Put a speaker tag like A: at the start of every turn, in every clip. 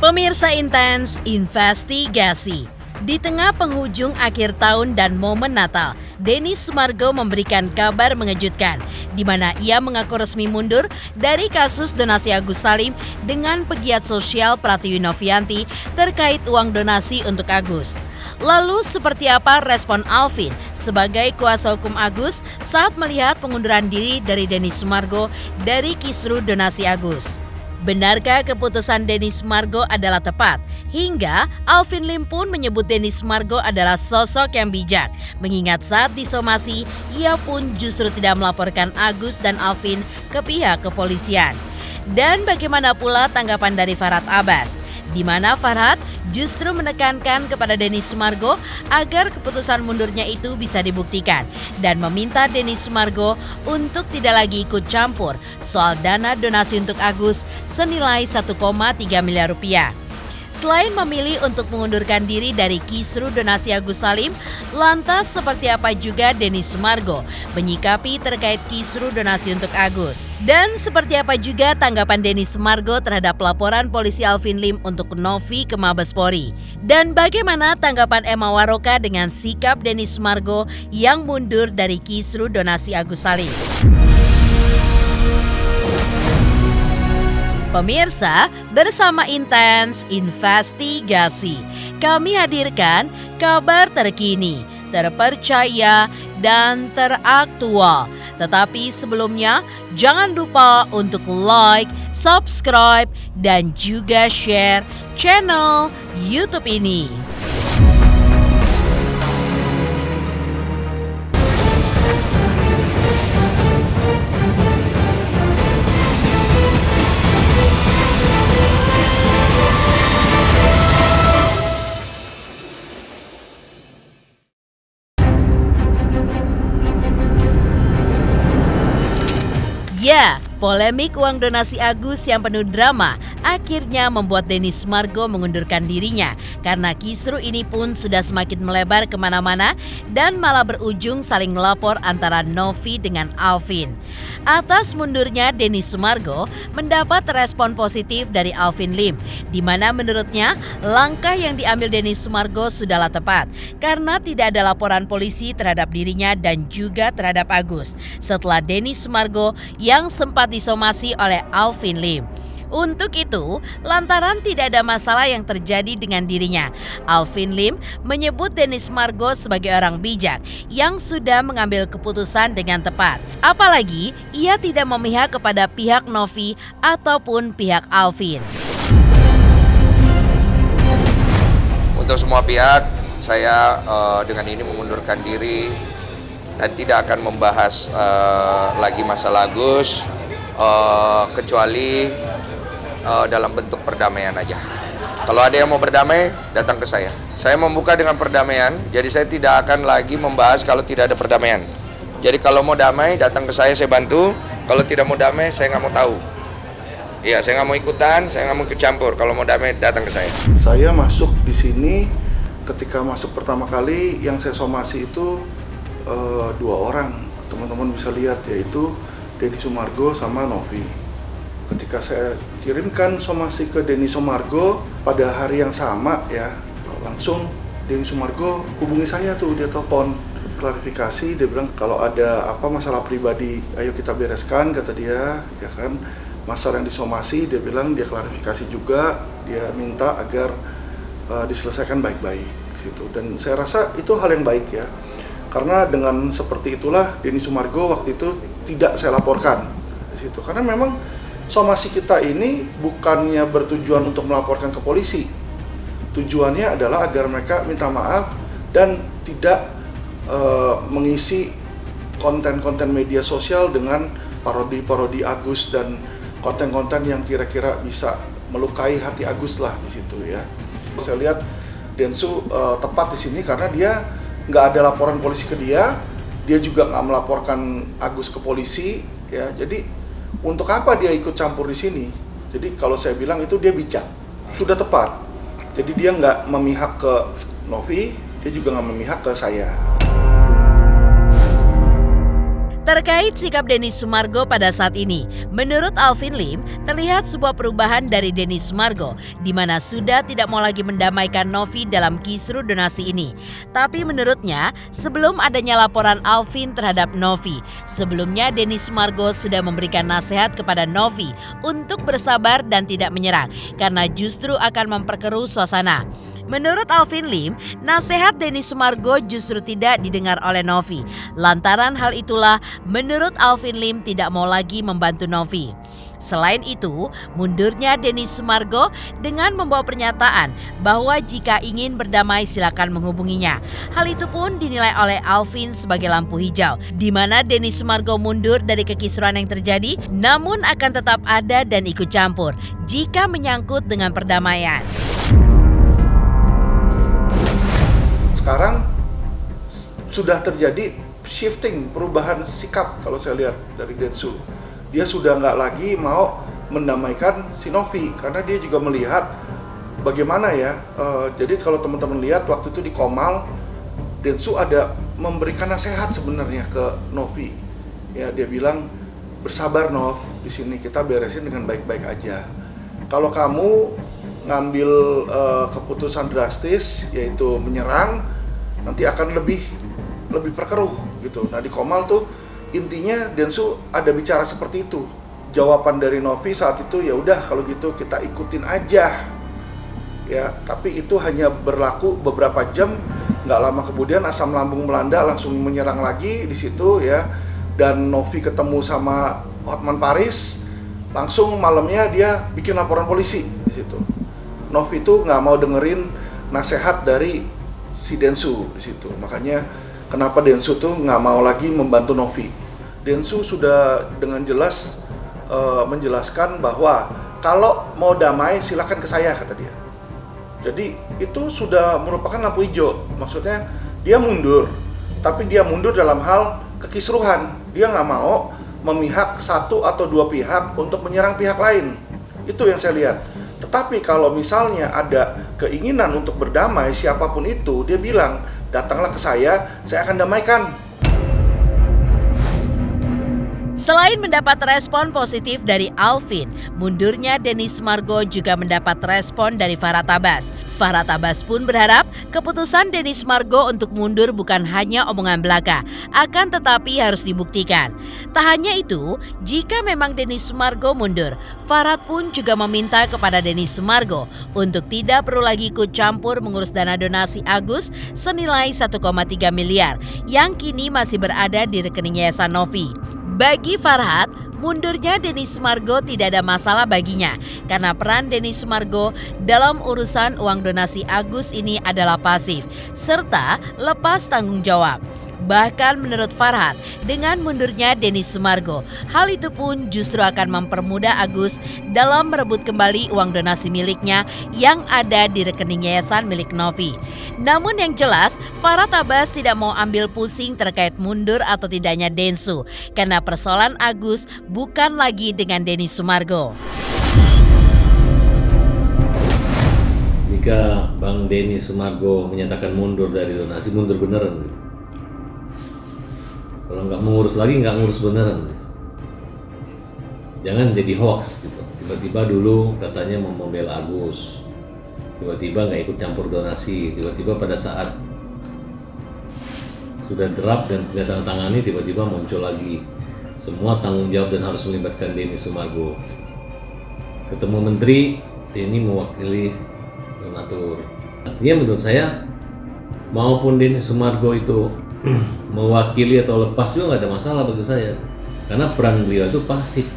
A: Pemirsa Intens Investigasi. Di tengah penghujung akhir tahun dan momen Natal, Denny Sumargo memberikan kabar mengejutkan, di mana ia mengaku resmi mundur dari kasus donasi Agus Salim dengan pegiat sosial Pratiwi Novianti terkait uang donasi untuk Agus. Lalu seperti apa respon Alvin sebagai kuasa hukum Agus saat melihat pengunduran diri dari Denny Sumargo dari kisru donasi Agus? Benarkah keputusan Denny Sumargo adalah tepat? Hingga Alvin Lim pun menyebut Denny Sumargo adalah sosok yang bijak. Mengingat saat disomasi, ia pun justru tidak melaporkan Agus dan Alvin ke pihak kepolisian. Dan bagaimana pula tanggapan dari Farhad Abbas? Di mana Farhad justru menekankan kepada Denny Sumargo agar keputusan mundurnya itu bisa dibuktikan dan meminta Denny Sumargo untuk tidak lagi ikut campur soal dana donasi untuk Agus senilai 1,3 miliar rupiah. Selain memilih untuk mengundurkan diri dari kisru donasi Agus Salim, lantas seperti apa juga Denny Sumargo menyikapi terkait kisru donasi untuk Agus? Dan seperti apa juga tanggapan Denny Sumargo terhadap laporan polisi Alvin Lim untuk Novi ke Mabes Polri? Dan bagaimana tanggapan Emma Waroka dengan sikap Denny Sumargo yang mundur dari kisru donasi Agus Salim? Pemirsa, bersama Intens Investigasi, kami hadirkan kabar terkini, terpercaya, dan teraktual. Tetapi sebelumnya, jangan lupa untuk like, subscribe, dan juga share channel YouTube ini. Ya, polemik uang donasi Agus yang penuh drama akhirnya membuat Denny Sumargo mengundurkan dirinya karena kisru ini pun sudah semakin melebar kemana-mana dan malah berujung saling melapor antara Novi dengan Alvin. Atas mundurnya Denny Sumargo mendapat respon positif dari Alvin Lim, di mana menurutnya langkah yang diambil Denny Sumargo sudahlah tepat karena tidak ada laporan polisi terhadap dirinya dan juga terhadap Agus setelah Denny Sumargo yang sempat disomasi oleh Alvin Lim. Untuk itu, lantaran tidak ada masalah yang terjadi dengan dirinya, Alvin Lim menyebut Denny Sumargo sebagai orang bijak yang sudah mengambil keputusan dengan tepat. Apalagi, ia tidak memihak kepada pihak Novi ataupun pihak Alvin.
B: Untuk semua pihak, saya dengan ini mengundurkan diri dan tidak akan membahas lagi masalah Agus, kecuali dalam bentuk perdamaian aja. Kalau ada yang mau berdamai, datang ke saya. Saya membuka dengan perdamaian, jadi saya tidak akan lagi membahas kalau tidak ada perdamaian. Jadi kalau mau damai, datang ke saya bantu. Kalau tidak mau damai, saya nggak mau tahu. Iya, saya nggak mau ikutan, saya nggak mau ikut campur. Kalau mau damai, datang ke saya.
C: Saya masuk di sini ketika masuk pertama kali yang saya somasi itu 2 orang. Teman-teman bisa lihat, yaitu Denny Sumargo sama Novi. Ketika saya kirimkan somasi ke Denny Sumargo pada hari yang sama ya, langsung Denny Sumargo hubungi saya tuh, dia telepon klarifikasi, dia bilang kalau ada apa masalah pribadi ayo kita bereskan, kata dia, ya kan. Masalah yang disomasi dia bilang dia klarifikasi juga, dia minta agar diselesaikan baik-baik situ. Dan saya rasa itu hal yang baik ya. Karena dengan seperti itulah Denny Sumargo waktu itu tidak saya laporkan di situ. Karena memang somasi kita ini bukannya bertujuan untuk melaporkan ke polisi. Tujuannya adalah agar mereka minta maaf dan tidak mengisi konten-konten media sosial dengan parodi-parodi Agus dan konten-konten yang kira-kira bisa melukai hati Agus lah di situ ya. Saya lihat Densu tepat di sini karena dia nggak ada laporan polisi ke dia juga nggak melaporkan Agus ke polisi ya. Jadi untuk apa dia ikut campur di sini? Jadi kalau saya bilang itu dia bijak, sudah tepat. Jadi dia nggak memihak ke Novi, dia juga nggak memihak ke saya.
A: Terkait sikap Denny Sumargo pada saat ini, menurut Alvin Lim, terlihat sebuah perubahan dari Denny Sumargo, di mana sudah tidak mau lagi mendamaikan Novi dalam kisru donasi ini. Tapi menurutnya, sebelum adanya laporan Alvin terhadap Novi, sebelumnya Denny Sumargo sudah memberikan nasihat kepada Novi untuk bersabar dan tidak menyerang, karena justru akan memperkeruh suasana. Menurut Alvin Lim, nasihat Denny Sumargo justru tidak didengar oleh Novi. Lantaran hal itulah, menurut Alvin Lim tidak mau lagi membantu Novi. Selain itu, mundurnya Denny Sumargo dengan membawa pernyataan bahwa jika ingin berdamai silakan menghubunginya. Hal itu pun dinilai oleh Alvin sebagai lampu hijau, di mana Denny Sumargo mundur dari kekisruhan yang terjadi, namun akan tetap ada dan ikut campur jika menyangkut dengan perdamaian.
C: Sekarang sudah terjadi shifting, perubahan sikap kalau saya lihat dari Densu. Dia sudah nggak lagi mau mendamaikan si Novi karena dia juga melihat bagaimana ya. Jadi kalau teman-teman lihat waktu itu di Komal, Densu ada memberikan nasihat sebenarnya ke Novi. Ya, dia bilang bersabar Nov, di sini kita beresin dengan baik-baik aja. Kalau kamu ngambil keputusan drastis yaitu menyerang, nanti akan lebih perkeruh gitu. Nah di Komal tuh intinya Densu ada bicara seperti itu. Jawaban dari Novi saat itu ya udah kalau gitu kita ikutin aja. Ya, tapi itu hanya berlaku beberapa jam, nggak lama kemudian asam lambung melanda langsung menyerang lagi di situ ya. Dan Novi ketemu sama Hotman Paris, langsung malamnya dia bikin laporan polisi di situ. Novi itu nggak mau dengerin nasihat dari si Densu di situ. Makanya kenapa Densu tuh nggak mau lagi membantu Novi. Densu sudah dengan jelas menjelaskan bahwa kalau mau damai silakan ke saya, kata dia. Jadi itu sudah merupakan lampu hijau. Maksudnya dia mundur, tapi dia mundur dalam hal kekisruhan. Dia nggak mau memihak satu atau dua pihak untuk menyerang pihak lain. Itu yang saya lihat. Tetapi kalau misalnya ada keinginan untuk berdamai, siapapun itu, dia bilang, datanglah ke saya akan damaikan.
A: Selain mendapat respon positif dari Alvin, mundurnya Denny Sumargo juga mendapat respon dari Farhad Abbas. Farhad Abbas pun berharap keputusan Denny Sumargo untuk mundur bukan hanya omongan belaka, akan tetapi harus dibuktikan. Tak hanya itu, jika memang Denny Sumargo mundur, Farhad pun juga meminta kepada Denny Sumargo untuk tidak perlu lagi ikut campur mengurus dana donasi Agus senilai 1,3 miliar yang kini masih berada di rekening Yayasan Novi. Bagi Farhad, mundurnya Denny Sumargo tidak ada masalah baginya karena peran Denny Sumargo dalam urusan uang donasi Agus ini adalah pasif serta lepas tanggung jawab. Bahkan menurut Farhad, dengan mundurnya Denny Sumargo, hal itu pun justru akan mempermudah Agus dalam merebut kembali uang donasi miliknya yang ada di rekening yayasan milik Novi. Namun yang jelas, Farhad Abbas tidak mau ambil pusing terkait mundur atau tidaknya Densu, karena persoalan Agus bukan lagi dengan Denny Sumargo.
D: Jika Bang Denny Sumargo menyatakan mundur dari donasi, mundur beneran. Kalau nggak mengurus lagi, nggak ngurus beneran. Jangan jadi hoax gitu. Tiba-tiba dulu katanya mau membela Agus, tiba-tiba nggak ikut campur donasi, tiba-tiba pada saat sudah draft dan tidak tangani, tiba-tiba muncul lagi semua tanggung jawab dan harus melibatkan Denny Sumargo. Ketemu menteri, Denny mewakili donatur. Artinya menurut saya, maupun Denny Sumargo itu mewakili atau lepas juga nggak ada masalah bagi saya, karena peran beliau itu pasif,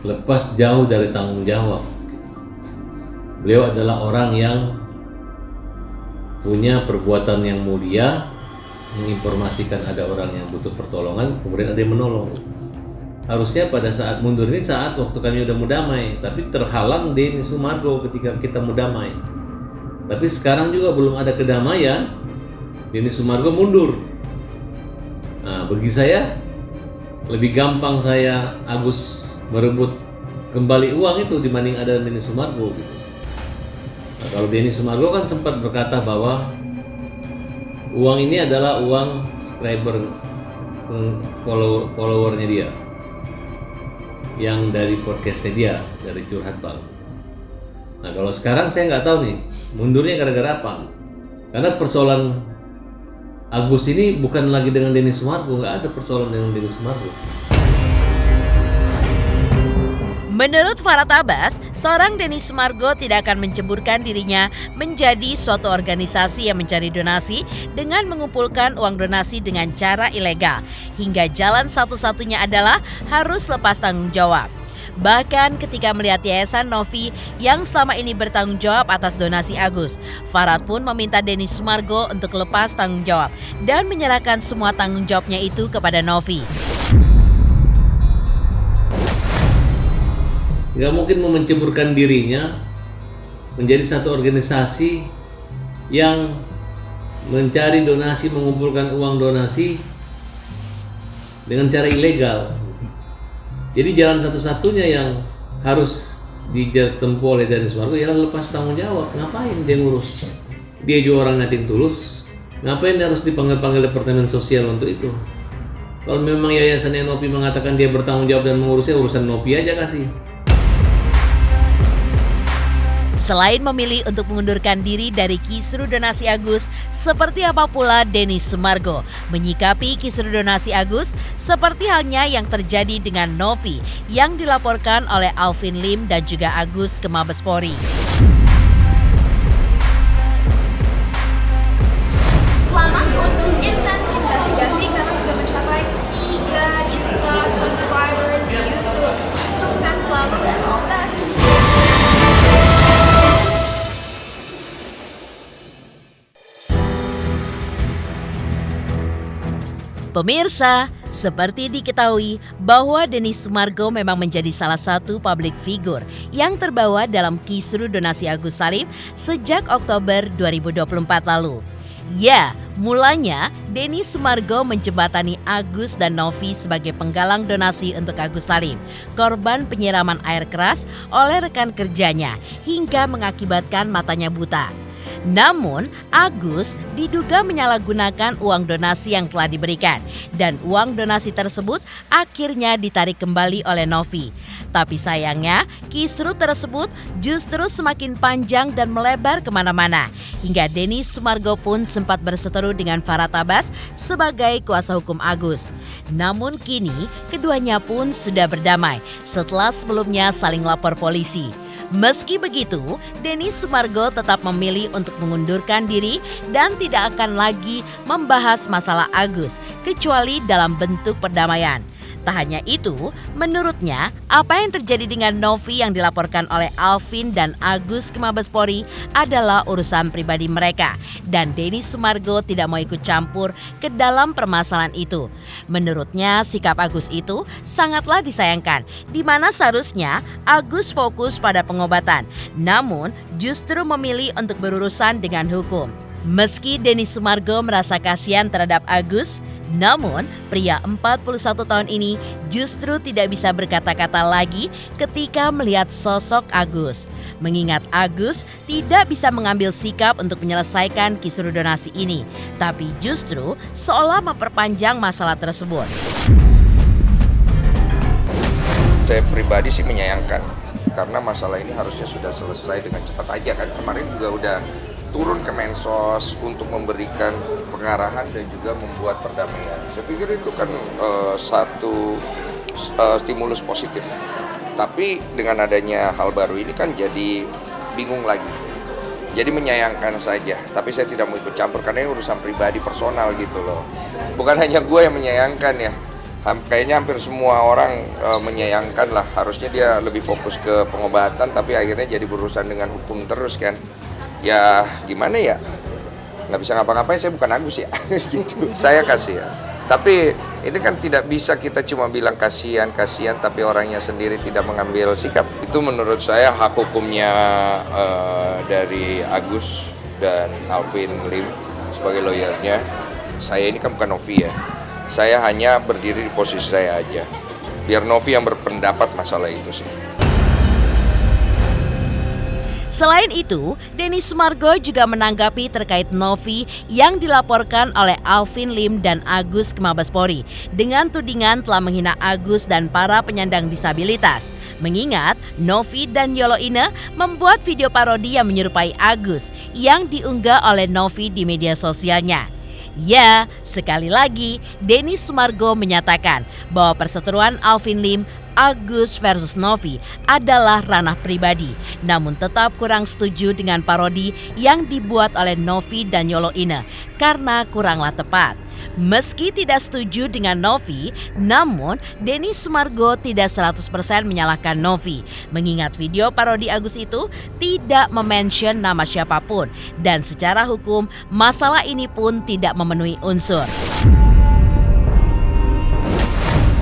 D: lepas jauh dari tanggung jawab. Beliau adalah orang yang punya perbuatan yang mulia, menginformasikan ada orang yang butuh pertolongan, kemudian ada yang menolong. Harusnya pada saat mundur ini saat waktu kami udah mau damai, tapi terhalang Denny Sumargo ketika kita mau damai. Tapi sekarang juga belum ada kedamaian, Denny Sumargo mundur. Nah, bagi saya lebih gampang saya Agus merebut kembali uang itu dibanding ada Denny Sumargo gitu. Nah, kalau Denny Sumargo kan sempat berkata bahwa uang ini adalah uang subscriber followernya dia, yang dari podcastnya dia, dari Curhat Bang. Nah kalau sekarang saya nggak tahu nih mundurnya gara-gara apa. Karena persoalan Agus ini bukan lagi dengan Denny Sumargo, nggak ada persoalan dengan Denny Sumargo.
A: Menurut Farhad Abbas, seorang Denny Sumargo tidak akan menceburkan dirinya menjadi suatu organisasi yang mencari donasi dengan mengumpulkan uang donasi dengan cara ilegal. Hingga jalan satu-satunya adalah harus lepas tanggung jawab. Bahkan ketika melihat Yayasan Novi yang selama ini bertanggung jawab atas donasi Agus, Farhad pun meminta Denny Sumargo untuk lepas tanggung jawab dan menyerahkan semua tanggung jawabnya itu kepada Novi.
D: Nggak mungkin menceburkan dirinya menjadi satu organisasi yang mencari donasi, mengumpulkan uang donasi dengan cara ilegal. Jadi jalan satu-satunya yang harus ditempuh oleh Denny Sumargo ialah lepas tanggung jawab. Ngapain dia ngurus? Dia juga orang nating tulus. Ngapain dia harus dipanggil-panggil Departemen Sosial untuk itu? Kalau memang Yayasan Novi mengatakan dia bertanggung jawab dan mengurusnya, urusan Novi aja kasih.
A: Selain memilih untuk mengundurkan diri dari kisru donasi Agus, seperti apa pula Denny Sumargo menyikapi kisru donasi Agus seperti halnya yang terjadi dengan Novi yang dilaporkan oleh Alvin Lim dan juga Agus ke Mabes Polri.
E: Selamat untuk intens investigasi karena sudah mencapai 3 juta subscribers di YouTube. Sukses selalu dan all the best.
A: Pemirsa, seperti diketahui bahwa Denny Sumargo memang menjadi salah satu publik figur yang terbawa dalam kisru donasi Agus Salim sejak Oktober 2024 lalu. Ya, mulanya Denny Sumargo menjembatani Agus dan Novi sebagai penggalang donasi untuk Agus Salim, korban penyiraman air keras oleh rekan kerjanya hingga mengakibatkan matanya buta. Namun, Agus diduga menyalahgunakan uang donasi yang telah diberikan dan uang donasi tersebut akhirnya ditarik kembali oleh Novi. Tapi sayangnya, kisru tersebut justru semakin panjang dan melebar kemana-mana. Hingga Denny Sumargo pun sempat berseteru dengan Farhad Abbas sebagai kuasa hukum Agus. Namun kini, keduanya pun sudah berdamai setelah sebelumnya saling lapor polisi. Meski begitu, Denny Sumargo tetap memilih untuk mengundurkan diri dan tidak akan lagi membahas masalah Agus, kecuali dalam bentuk perdamaian. Tak hanya itu, menurutnya apa yang terjadi dengan Novi yang dilaporkan oleh Alvin dan Agus ke Mabes Polri adalah urusan pribadi mereka dan Denny Sumargo tidak mau ikut campur ke dalam permasalahan itu. Menurutnya sikap Agus itu sangatlah disayangkan, di mana seharusnya Agus fokus pada pengobatan, namun justru memilih untuk berurusan dengan hukum. Meski Denny Sumargo merasa kasihan terhadap Agus, namun pria 41 tahun ini justru tidak bisa berkata-kata lagi ketika melihat sosok Agus. Mengingat Agus tidak bisa mengambil sikap untuk menyelesaikan kisru donasi ini, tapi justru seolah memperpanjang masalah tersebut.
B: Saya pribadi sih menyayangkan, karena masalah ini harusnya sudah selesai dengan cepat aja kan. Kemarin juga udah turun ke Mensos untuk memberikan pengarahan dan juga membuat perdamaian. Saya pikir itu kan satu stimulus positif. Tapi dengan adanya hal baru ini kan jadi bingung lagi. Jadi menyayangkan saja. Tapi saya tidak mau ikut campur karena ini urusan pribadi personal gitu loh. Bukan hanya gue yang menyayangkan ya. Kayaknya hampir semua orang menyayangkan lah. Harusnya dia lebih fokus ke pengobatan, tapi akhirnya jadi berurusan dengan hukum terus kan. Ya gimana ya, nggak bisa ngapa-ngapain, saya bukan Agus ya gitu. Saya kasihan, tapi ini kan tidak bisa kita cuma bilang kasihan tapi orangnya sendiri tidak mengambil sikap. Itu menurut saya hak hukumnya dari Agus dan Alvin Lim sebagai lawyernya. Saya ini kan bukan Novi ya, saya hanya berdiri di posisi saya aja, biar Novi yang berpendapat masalah itu sih.
A: Selain itu, Denny Sumargo juga menanggapi terkait Novi yang dilaporkan oleh Alvin Lim dan Agus ke Mabes Polri dengan tudingan telah menghina Agus dan para penyandang disabilitas. Mengingat Novi dan Yolo Ine membuat video parodi yang menyerupai Agus yang diunggah oleh Novi di media sosialnya. Ya, sekali lagi Denny Sumargo menyatakan bahwa perseteruan Alvin Lim, Agus versus Novi adalah ranah pribadi, namun tetap kurang setuju dengan parodi yang dibuat oleh Novi dan Yolo Ine karena kuranglah tepat. Meski tidak setuju dengan Novi, namun Denny Sumargo tidak 100% menyalahkan Novi, mengingat video parodi Agus itu tidak memention nama siapapun dan secara hukum masalah ini pun tidak memenuhi unsur.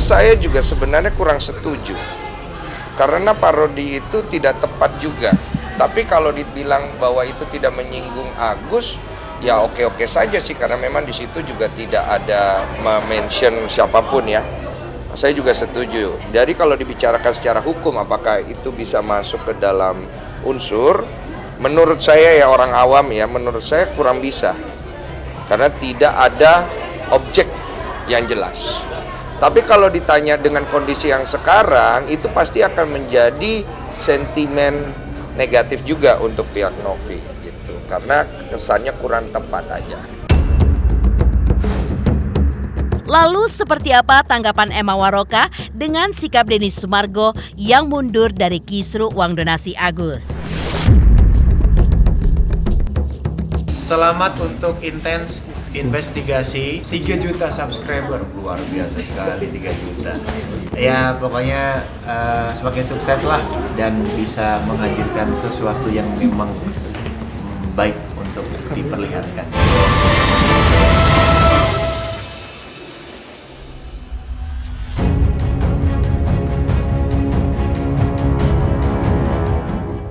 B: Saya juga sebenarnya kurang setuju karena parodi itu tidak tepat juga. Tapi kalau dibilang bahwa itu tidak menyinggung Agus, ya oke-oke saja sih, karena memang di situ juga tidak ada mention siapapun ya. Saya juga setuju. Jadi kalau dibicarakan secara hukum apakah itu bisa masuk ke dalam unsur, menurut saya ya orang awam ya, menurut saya kurang bisa. Karena tidak ada objek yang jelas. Tapi kalau ditanya dengan kondisi yang sekarang, itu pasti akan menjadi sentimen negatif juga untuk pihak Novi gitu. Karena kesannya kurang tepat aja.
A: Lalu seperti apa tanggapan Emma Waroka dengan sikap Denny Sumargo yang mundur dari kisru uang donasi Agus?
F: Selamat untuk intens investigasi 3 juta subscriber, luar biasa sekali 3 juta. Ya pokoknya semakin sukses lah dan bisa menghadirkan sesuatu yang memang baik untuk diperlihatkan.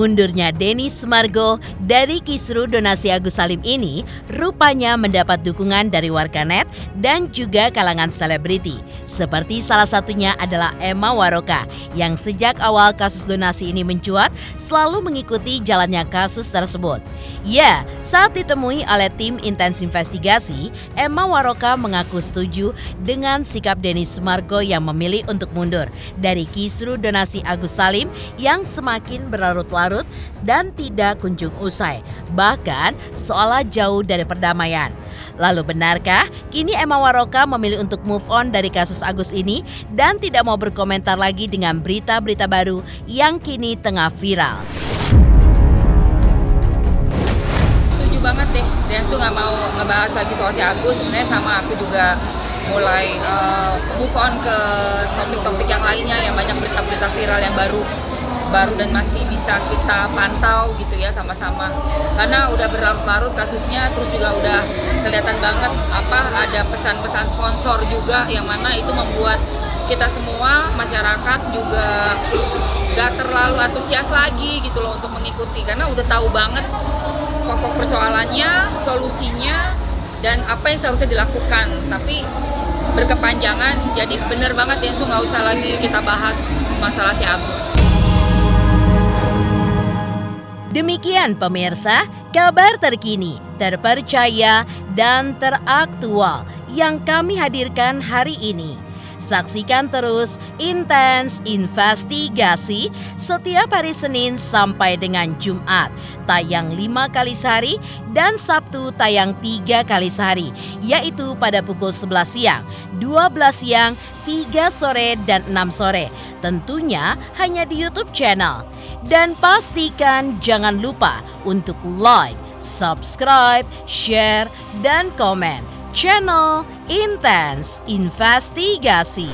A: Mundurnya Denny Sumargo dari kisru donasi Agus Salim ini rupanya mendapat dukungan dari warganet dan juga kalangan selebriti. Seperti salah satunya adalah Emma Waroka yang sejak awal kasus donasi ini mencuat selalu mengikuti jalannya kasus tersebut. Ya, saat ditemui oleh tim intens investigasi, Emma Waroka mengaku setuju dengan sikap Denny Sumargo yang memilih untuk mundur dari kisru donasi Agus Salim yang semakin berlarut-larut dan tidak kunjung usai, bahkan seolah jauh dari perdamaian. Lalu benarkah kini Emma Waroka memilih untuk move on dari kasus Agus ini dan tidak mau berkomentar lagi dengan berita-berita baru yang kini tengah viral?
G: Setuju banget deh, Densu nggak mau ngebahas lagi soal si Agus. Sebenarnya sama aku juga mulai move on ke topik-topik yang lainnya, yang banyak berita-berita viral yang baru dan masih bisa kita pantau gitu ya sama-sama, karena udah berlarut-larut kasusnya, terus juga udah kelihatan banget ada pesan-pesan sponsor juga yang mana itu membuat kita semua masyarakat juga gak terlalu antusias lagi gitu loh untuk mengikuti, karena udah tahu banget pokok persoalannya, solusinya, dan apa yang seharusnya dilakukan. Tapi berkepanjangan, jadi bener banget Densu nggak usah lagi kita bahas masalah si Agus.
A: Demikian pemirsa, kabar terkini, terpercaya, dan teraktual yang kami hadirkan hari ini. Saksikan terus Intens Investigasi setiap hari Senin sampai dengan Jumat, tayang 5 kali sehari dan Sabtu tayang 3 kali sehari, yaitu pada pukul 11 siang, 12 siang, 3 sore, dan 6 sore. Tentunya hanya di YouTube channel. Dan pastikan jangan lupa untuk like, subscribe, share, dan komen channel Intens Investigasi.